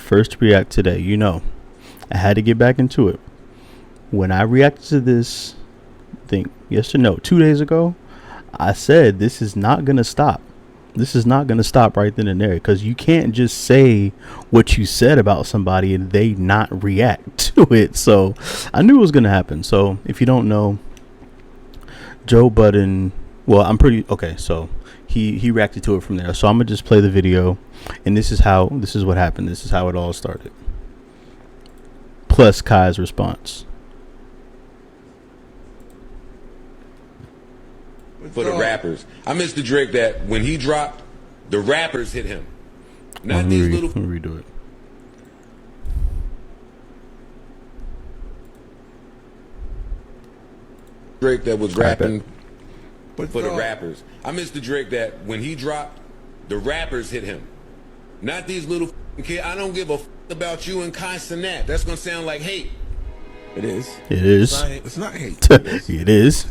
first to react today. You know, I had to get back into it. When I reacted to this thing, yes or no, 2 days ago, I said this is not going to stop. This is not going to stop right then and there, because you can't just say what you said about somebody and they not react to it. So I knew it was going to happen. So if you don't know, Joe Budden, well, I'm pretty okay. So he reacted to it from there. So I'm gonna just play the video, and this is what happened. This is how it all started. Plus Kai's response. For the rappers, I miss the Drake that when he dropped, the rappers hit him. Not these little. Let me redo it. Drake that was rapping for the rappers. I miss the Drake that when he dropped, the rappers hit him. Not these little kids. I don't give a about you and Cenat. That's gonna sound like hate. It is. It is. It's not hate. It is.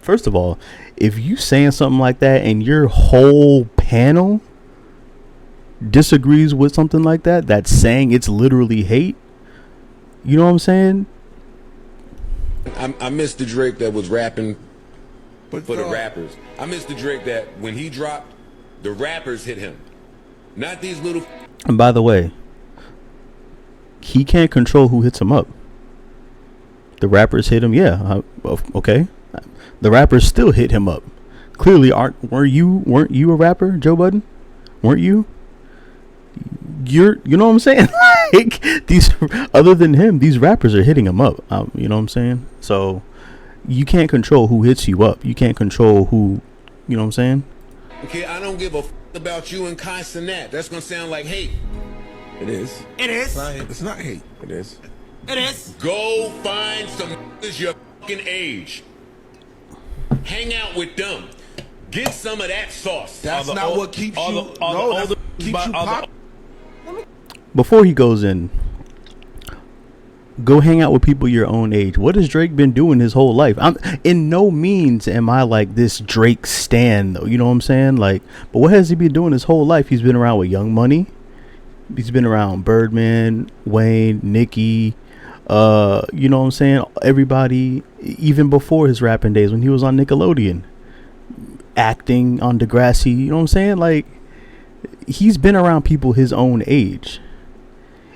First of all, if you saying something like that and your whole panel disagrees with something like that, that's saying it's literally hate. You know what I'm saying? I miss the Drake that was rapping for the rappers. I miss the Drake that when he dropped, the rappers hit him. Not these little. And by the way, he can't control who hits him up. The rappers hit him, yeah. Okay. The rappers still hit him up. Clearly, weren't you a rapper, Joe Budden? Weren't you? You know what I'm saying? Like, these, other than him, these rappers are hitting him up. You know what I'm saying? So you can't control who hits you up. You can't control who. You know what I'm saying? Okay, I don't give a about you and Cenat. That's gonna sound like hate. It is. It is. It's not hate. It is. It is. Go find some your fucking age. Hang out with them. Get some of that sauce. That's not what keeps you. No, that's keeps you pop. Before he goes in, go hang out with people your own age. What has Drake been doing his whole life? I'm in no means am I like this Drake stan though. You know what I'm saying? Like, but what has he been doing his whole life? He's been around with Young Money. He's been around Birdman, Wayne, Nicki. You know what I'm saying? Everybody, even before his rapping days when he was on Nickelodeon, acting on Degrassi. You know what I'm saying? Like, he's been around people his own age.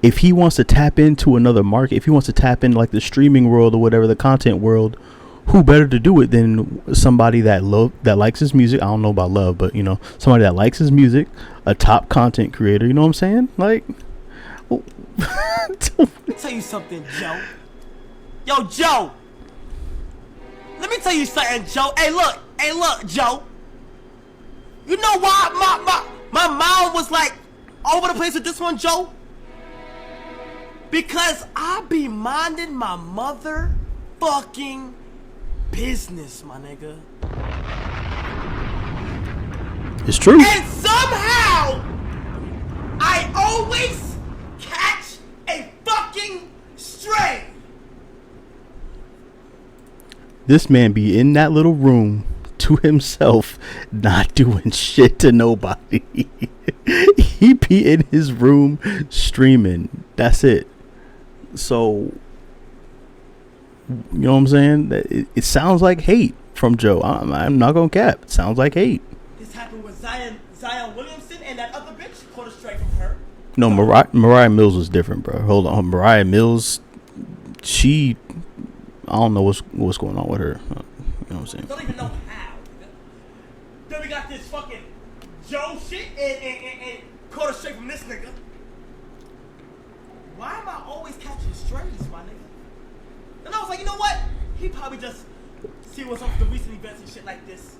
If he wants to tap into another market, if he wants to tap in like the streaming world or whatever, the content world, who better to do it than somebody that likes his music? I don't know about love, but you know, somebody that likes his music, a top content creator. You know what I'm saying? Like, let me tell you something, Joe. Yo, Joe. Let me tell you something, Joe. Hey, look, Joe. You know why my mom was like over the place with this one, Joe? Because I be minding my motherfucking business, my nigga. It's true. And somehow, I always catch a fucking stray. This man be in that little room to himself, not doing shit to nobody. He be in his room streaming. That's it. So, you know what I'm saying? It sounds like hate from Joe. I'm not gonna cap. It sounds like hate. This happened with Zion Williamson and that other bitch caught a strike from her. No, Mariah Mills was different, bro. Hold on, Mariah Mills. I don't know what's going on with her. You know what I'm saying? Don't even know how. Then we got this fucking Joe shit and caught a strike from this nigga. Why am I always catching strays, my nigga? And I was like, you know what? He probably just see what's up with the recent events and shit like this.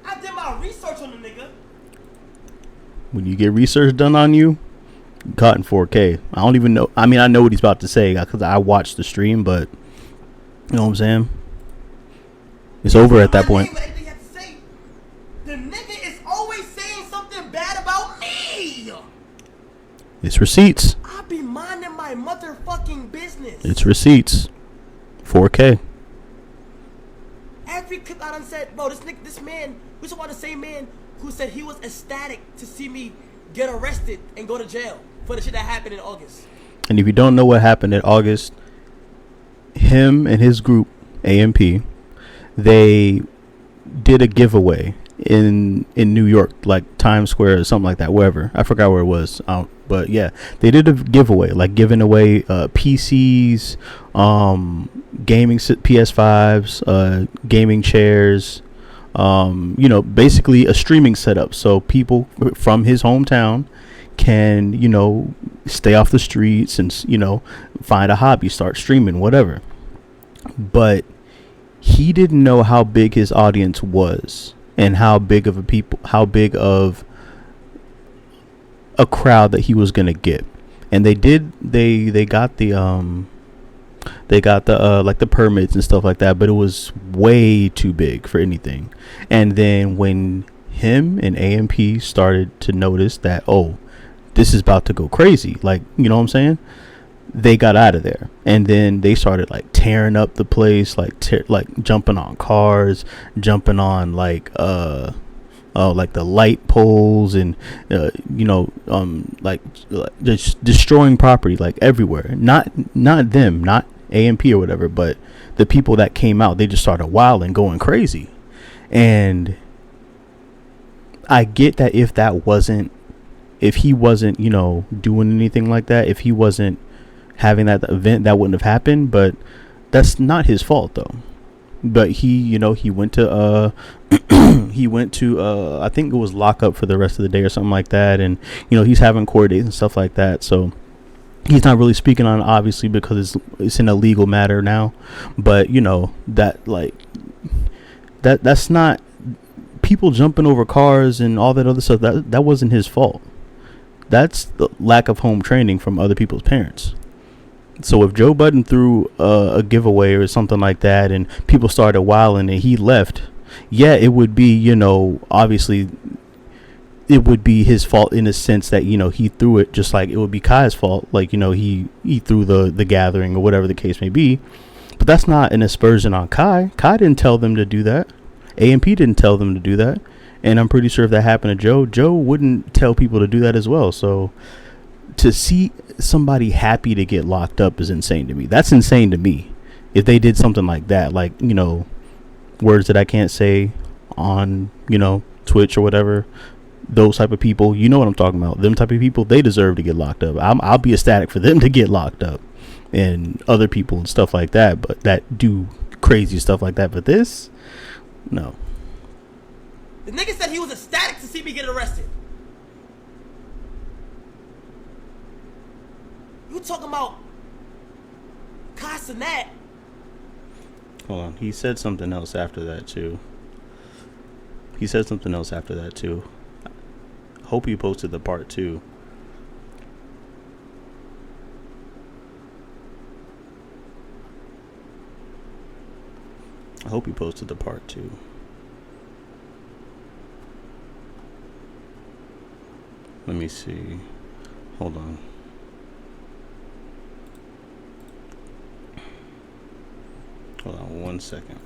I did my research on the nigga. When you get research done on you, caught in 4K. I don't even know. I mean, I know what he's about to say because I watched the stream, but you know what I'm saying? It's over at that point. The nigga is always saying something bad about me. It's receipts. I be minding my motherfucking business. It's receipts. 4K. Every clip I done said, bro, this man, we talking about the same man who said he was ecstatic to see me get arrested and go to jail for the shit that happened in August. And if you don't know what happened in August, him and his group, AMP, they did a giveaway in New York, like Times Square or something like that, wherever. I forgot where it was. But yeah, they did a giveaway, like giving away PCs, gaming PS5s, gaming chairs, you know, basically a streaming setup. So people from his hometown can, you know, stay off the streets and, you know, find a hobby, start streaming, whatever. But he didn't know how big his audience was and how big of a crowd that he was going to get. And they got the like the permits and stuff like that, but it was way too big for anything. And then when him and AMP started to notice that, oh, this is about to go crazy, like, you know what I'm saying, they got out of there. And then they started like tearing up the place, like jumping on cars, jumping on like the light poles, and you know, like just destroying property like everywhere. Not them, not AMP or whatever, but the people that came out, they just started wilding, going crazy. And I get that if he wasn't, you know, doing anything like that, if he wasn't having that event, that wouldn't have happened. But that's not his fault though. But he, you know, he went to I think it was lockup for the rest of the day or something like that. And, you know, he's having court dates and stuff like that. So he's not really speaking on it, obviously, because it's an illegal matter now. But, you know, that like that's not people jumping over cars and all that other stuff. That wasn't his fault. That's the lack of home training from other people's parents. So if Joe Budden threw a giveaway or something like that and people started wilding and he left, yeah, it would be, you know, obviously it would be his fault in a sense that, you know, he threw it, just like it would be Kai's fault. Like, you know, he threw the gathering or whatever the case may be. But that's not an aspersion on Kai. Kai didn't tell them to do that. AMP didn't tell them to do that. And I'm pretty sure if that happened to Joe wouldn't tell people to do that as well. So to see somebody happy to get locked up is insane to me. That's insane to me. If they did something like that, like, you know, words that I can't say on, you know, Twitch or whatever, those type of people, you know what I'm talking about. Them type of people, they deserve to get locked up. I'll be ecstatic for them to get locked up, and other people and stuff like that, but that do crazy stuff like that. But this, no. The nigga said he was ecstatic to see me get arrested. You talking about Cenat? Hold on. He said something else after that too. Hope you posted the part 2. I hope you posted the part 2. Let me see. Hold on. Hold on 1 second.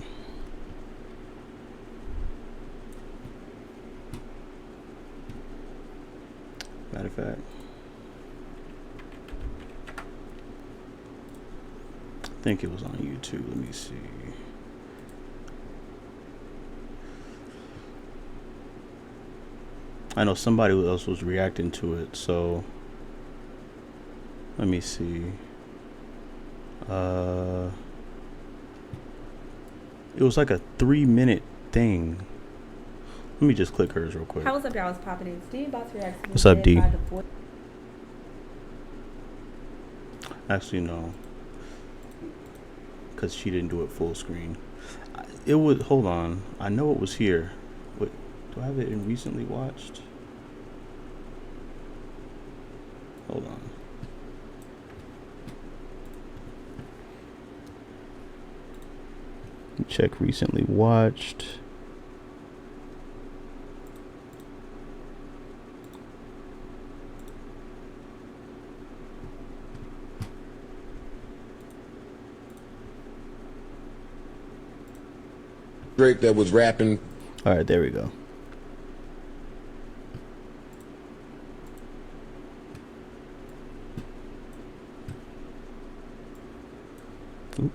Matter of fact, I think it was on YouTube. Let me see. I know somebody else was reacting to it, so let me see. It was like a 3-minute thing. Let me just click hers real quick. How was up, y'all? Was popping in. Steve about to react to What's up, D? Actually, no. Because she didn't do it full screen. It was, hold on. I know it was here. Wait, do I have it in recently watched? Hold on. Check recently watched. Drake that was rapping. All right, there we go. All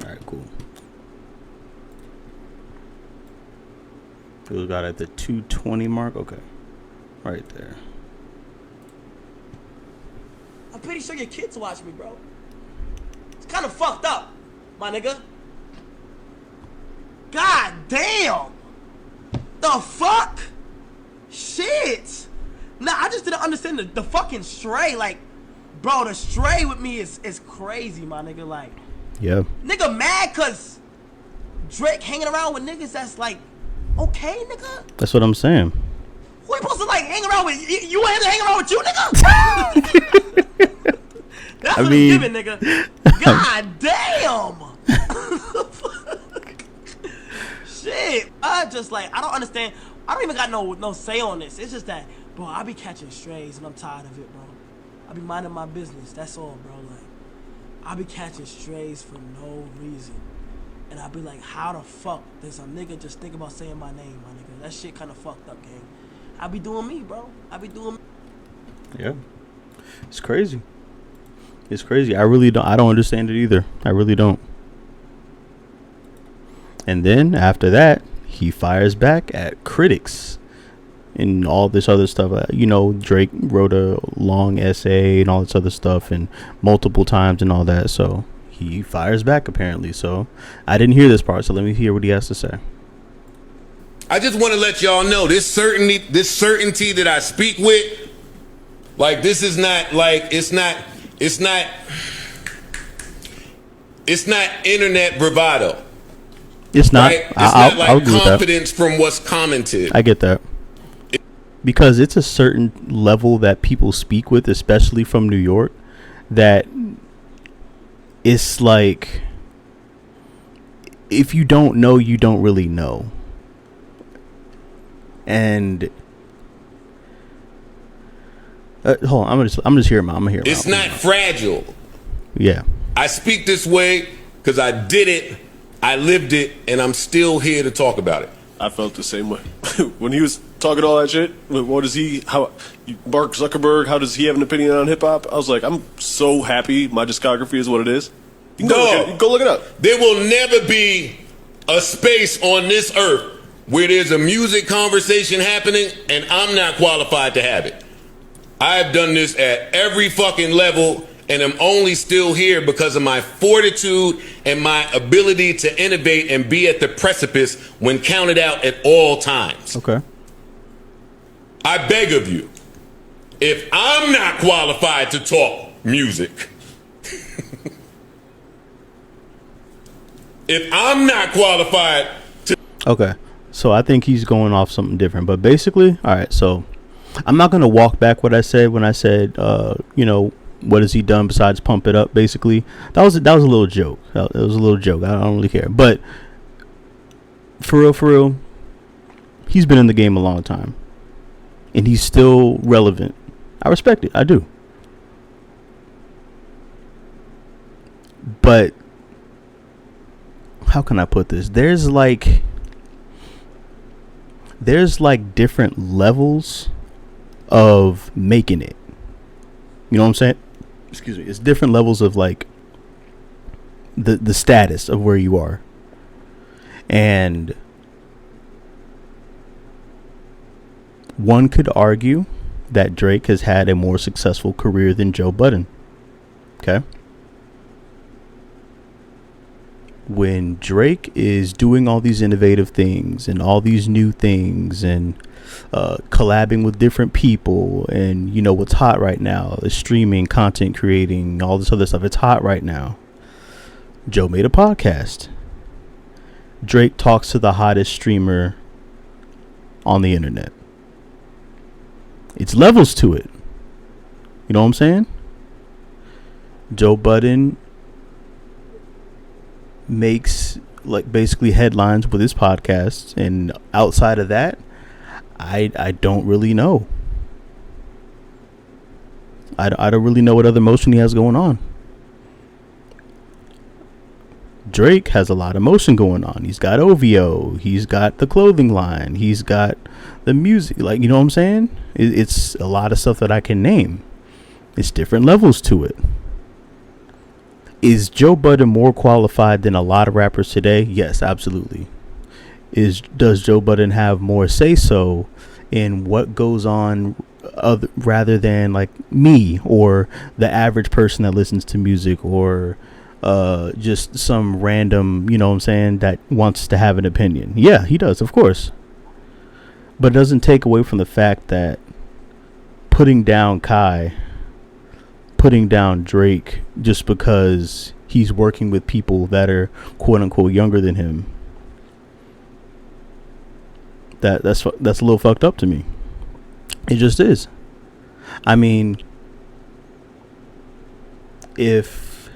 right, cool. We got at the 220 mark. Okay, right there. I'm pretty sure your kids watch me, bro. It's kind of fucked up, my nigga. God damn. The fuck? Shit. Nah, I just didn't understand the fucking stray. Like, bro, the stray with me is crazy, my nigga. Like, Yeah. nigga mad cause Drake hanging around with niggas that's like, okay, nigga? That's what I'm saying. Who you supposed to like hang around with? You want him to hang around with you, nigga? That's what it's giving, nigga. God damn. Shit. I just like, I don't understand. I don't even got no say on this. It's just that, bro, I be catching strays and I'm tired of it, bro. I be minding my business. That's all, bro. Like, I be catching strays for no reason. And I be like, how the fuck does a nigga just think about saying my name, my nigga? That shit kind of fucked up, gang. I be doing me, bro. I be doing me. Yeah. It's crazy. It's crazy. I don't understand it either. I really don't. And then after that, he fires back at critics and all this other stuff. Drake wrote a long essay and all this other stuff and multiple times and all that. So he fires back apparently. So I didn't hear this part. So let me hear what he has to say. I just want to let y'all know this certainty that I speak with, like, this is not like, it's not internet bravado. It's not. Right? It's not like confidence from what's commented. I get that. Because it's a certain level that people speak with, especially from New York, that it's like, if you don't know, you don't really know. And hold on, I'm just hearing him out. I'm gonna hear him It's out. not fragile. Yeah. I speak this way because I did it, I lived it, and I'm still here to talk about it. I felt the same way. When he was talking all that shit, Mark Zuckerberg, how does he have an opinion on hip-hop? I was like, I'm so happy my discography is what it is. You can go look it up. There will never be a space on this earth where there's a music conversation happening and I'm not qualified to have it. I've done this at every fucking level, and I'm only still here because of my fortitude and my ability to innovate and be at the precipice when counted out at all times. Okay. I beg of you, if I'm not qualified to talk music, if I'm not qualified to... Okay. So I think he's going off something different. But basically, all right, so I'm not going to walk back what I said when I said, what has he done besides pump it up, basically. That was a little joke. It was a little joke. I don't really care. But for real, he's been in the game a long time. And he's still relevant. I respect it. I do. But how can I put this? There's like different levels of making it. You know what I'm saying? Excuse me. It's different levels of like the status of where you are. And one could argue that Drake has had a more successful career than Joe Budden. Okay? When Drake is doing all these innovative things and all these new things and collabing with different people and what's hot right now, the streaming, content creating, all this other stuff, it's hot right now. Joe made a podcast. Drake talks to the hottest streamer on the internet. It's levels to it. You know what I'm saying? Joe Budden makes like basically headlines with his podcast, and outside of that, I don't really know. I don't really know what other motion he has going on. Drake has a lot of motion going on. He's got OVO. He's got the clothing line. He's got the music. Like, you know what I'm saying? It's a lot of stuff that I can name. It's different levels to it. Is Joe Budden more qualified than a lot of rappers today? Yes, absolutely. Does Joe Budden have more say so in what goes on rather than like me or the average person that listens to music or just some random, you know what I'm saying, that wants to have an opinion? Yeah, he does, of course. But it doesn't take away from the fact that putting down Drake just because he's working with people that are quote unquote younger than him, that's a little fucked up to me. It just is. I mean, if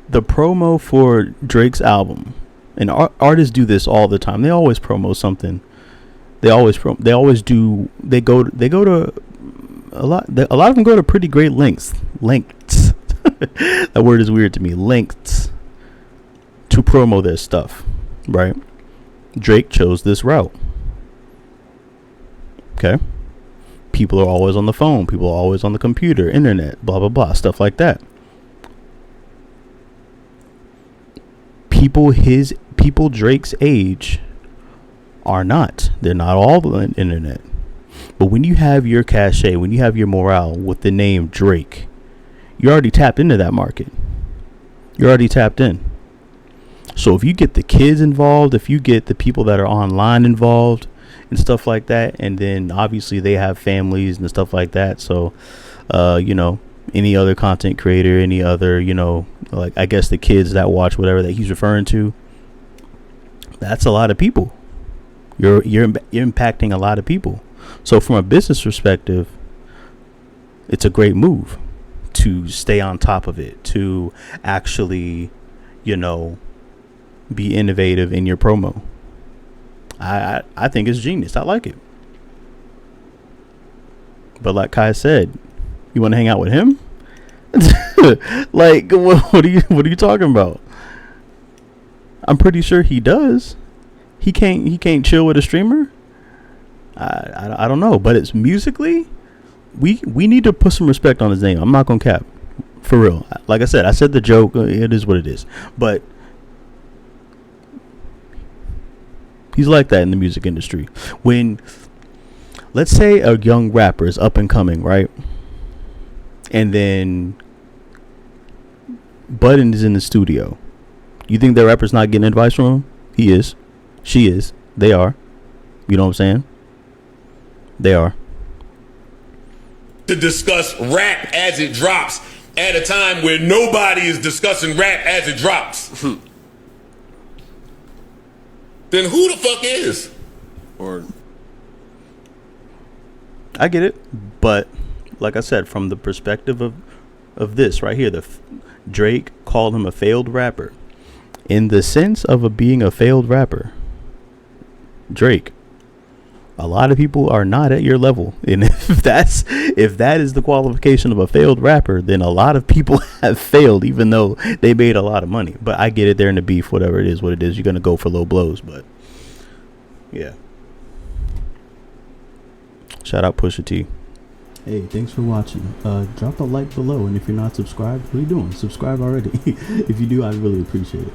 the promo for Drake's album, and artists do this all the time, they always promo something. They always do. They go to a lot of them go to pretty great lengths. That word is weird to me. Lengths to promo their stuff, right? Drake chose this route. Okay. People are always on the phone. People are always on the computer, internet, blah, blah, blah, stuff like that. People Drake's age are not. They're not all the internet. But when you have your cachet, when you have your morale with the name Drake, you're already tapped into that market. You're already tapped in. So if you get the kids involved, if you get the people that are online involved and stuff like that, and then obviously they have families and stuff like that. So, any other content creator, any other, like I guess the kids that watch whatever that he's referring to, that's a lot of people. You're impacting a lot of people. So from a business perspective, it's a great move to stay on top of it, to actually, be innovative in your promo. I think it's genius. I like it. But like Kai said, you want to hang out with him? Like, what are you talking about? I'm pretty sure he does. He can't chill with a streamer. I don't know, but it's musically, we need to put some respect on his name. I'm not gonna cap, for real. Like I said the joke. It is what it is. But he's like that in the music industry. When, let's say, a young rapper is up and coming, right? And then Budden is in the studio. You think that rapper's not getting advice from him? He is. She is. They are. You know what I'm saying? They are. To discuss rap as it drops at a time where nobody is discussing rap as it drops. Then who the fuck is? Or I get it, but like I said, from the perspective of this right here, Drake called him a failed rapper. In the sense of being a failed rapper, Drake, a lot of people are not at your level, and if that is the qualification of a failed rapper, then a lot of people have failed, even though they made a lot of money. But I get it, they're in the beef, whatever it is, what it is. You're gonna go for low blows, but yeah. Shout out Pusha T. Hey, thanks for watching. Drop a like below, and if you're not subscribed, what are you doing? Subscribe already. If you do, I'd really appreciate it.